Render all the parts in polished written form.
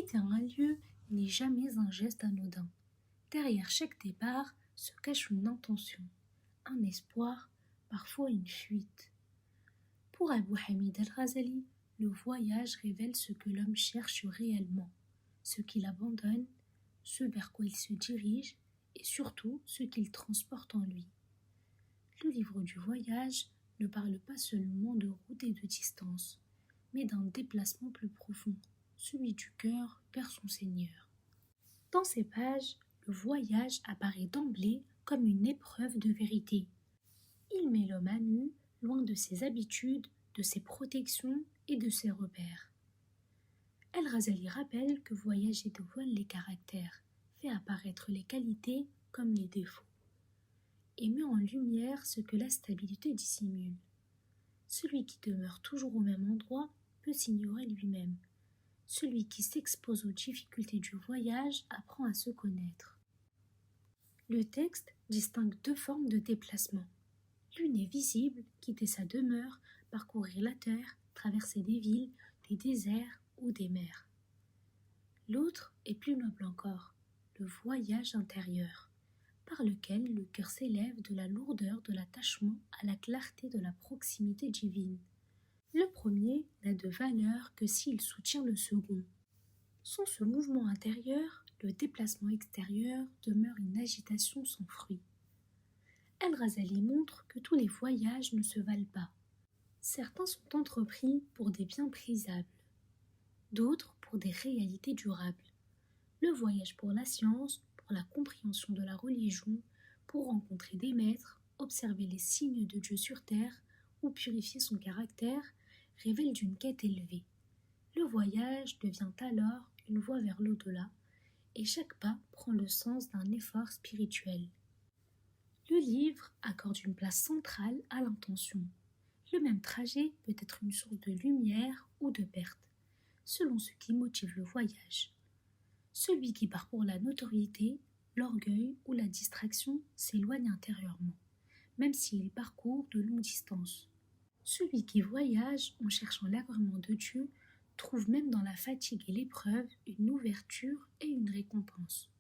Quitter un lieu n'est jamais un geste anodin. Derrière chaque départ se cache une intention, un espoir, parfois une fuite. Pour Abu Hamid al-Ghazali, le voyage révèle ce que l'homme cherche réellement, ce qu'il abandonne, ce vers quoi il se dirige et surtout ce qu'il transporte en lui. Le livre du voyage ne parle pas seulement de route et de distance, mais d'un déplacement plus profond, celui du cœur vers son Seigneur. Dans ces pages, le voyage apparaît d'emblée comme une épreuve de vérité. Il met l'homme à nu, loin de ses habitudes, de ses protections et de ses repères. El-Ghazali rappelle que voyager dévoile les caractères, fait apparaître les qualités comme les défauts, et met en lumière ce que la stabilité dissimule. Celui qui demeure toujours au même endroit peut s'ignorer lui-même. Celui qui s'expose aux difficultés du voyage apprend à se connaître. Le texte distingue deux formes de déplacement. L'une est visible, quitter sa demeure, parcourir la terre, traverser des villes, des déserts ou des mers. L'autre est plus noble encore, le voyage intérieur, par lequel le cœur s'élève de la lourdeur de l'attachement à la clarté de la proximité divine. Le premier n'a de valeur que s'il soutient le second. Sans ce mouvement intérieur, le déplacement extérieur demeure une agitation sans fruit. El-Ghazali montre que tous les voyages ne se valent pas. Certains sont entrepris pour des biens prisables, d'autres pour des réalités durables. Le voyage pour la science, pour la compréhension de la religion, pour rencontrer des maîtres, observer les signes de Dieu sur terre ou purifier son caractère, révèle d'une quête élevée. Le voyage devient alors une voie vers l'au-delà et chaque pas prend le sens d'un effort spirituel. Le livre accorde une place centrale à l'intention. Le même trajet peut être une source de lumière ou de perte, selon ce qui motive le voyage. Celui qui part pour la notoriété, l'orgueil ou la distraction s'éloigne intérieurement, même s'il parcourt de longues distances. Celui qui voyage en cherchant l'agrément de Dieu trouve même dans la fatigue et l'épreuve une ouverture et une récompense.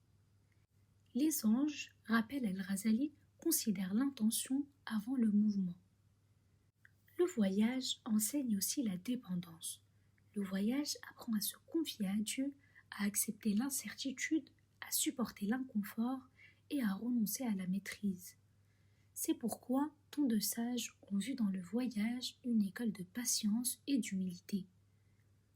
Les anges, rappelle El-Ghazali, considèrent l'intention avant le mouvement. Le voyage enseigne aussi la dépendance. Le voyage apprend à se confier à Dieu, à accepter l'incertitude, à supporter l'inconfort et à renoncer à la maîtrise. C'est pourquoi tant de sages ont vu dans le voyage une école de patience et d'humilité.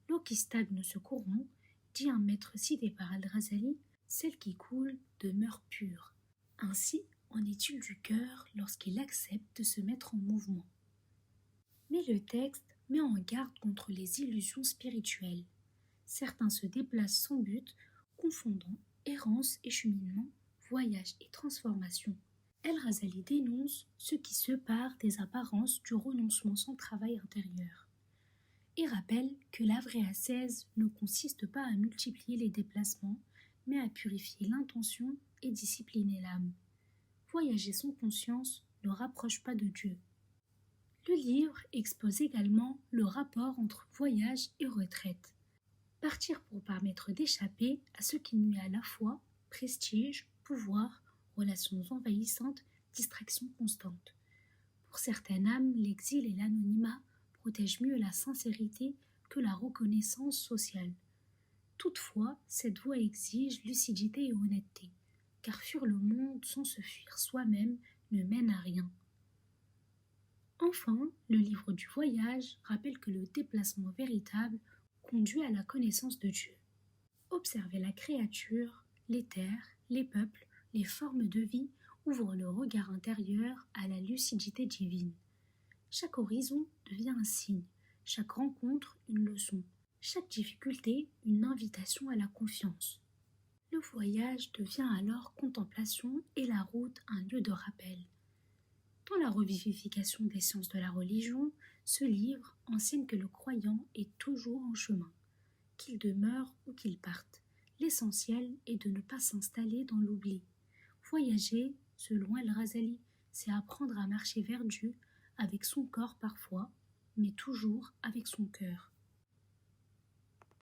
L'eau qui stagne se corrompt, dit un maître cité par Al-Ghazali, celle qui coule demeure pure. Ainsi en est-il du cœur lorsqu'il accepte de se mettre en mouvement. Mais le texte met en garde contre les illusions spirituelles. Certains se déplacent sans but, confondant errance et cheminement, voyage et transformation. El-Ghazali dénonce ceux qui se parent des apparences du renoncement sans travail intérieur et rappelle que la vraie ascèse ne consiste pas à multiplier les déplacements, mais à purifier l'intention et discipliner l'âme. Voyager sans conscience ne rapproche pas de Dieu. Le livre expose également le rapport entre voyage et retraite. Partir pour permettre d'échapper à ce qui nuit à la fois prestige, pouvoir, relations envahissantes, distractions constantes. Pour certaines âmes, l'exil et l'anonymat protègent mieux la sincérité que la reconnaissance sociale. Toutefois, cette voie exige lucidité et honnêteté, car fuir le monde sans se fuir soi-même ne mène à rien. Enfin, le livre du voyage rappelle que le déplacement véritable conduit à la connaissance de Dieu. Observer la créature, les terres, les peuples, les formes de vie ouvre le regard intérieur à la lucidité divine. Chaque horizon devient un signe, chaque rencontre une leçon, chaque difficulté une invitation à la confiance. Le voyage devient alors contemplation et la route un lieu de rappel. Dans la revivification des sciences de la religion, ce livre enseigne que le croyant est toujours en chemin, qu'il demeure ou qu'il parte. L'essentiel est de ne pas s'installer dans l'oubli. Voyager, selon El-Ghazali, c'est apprendre à marcher vers Dieu avec son corps parfois, mais toujours avec son cœur.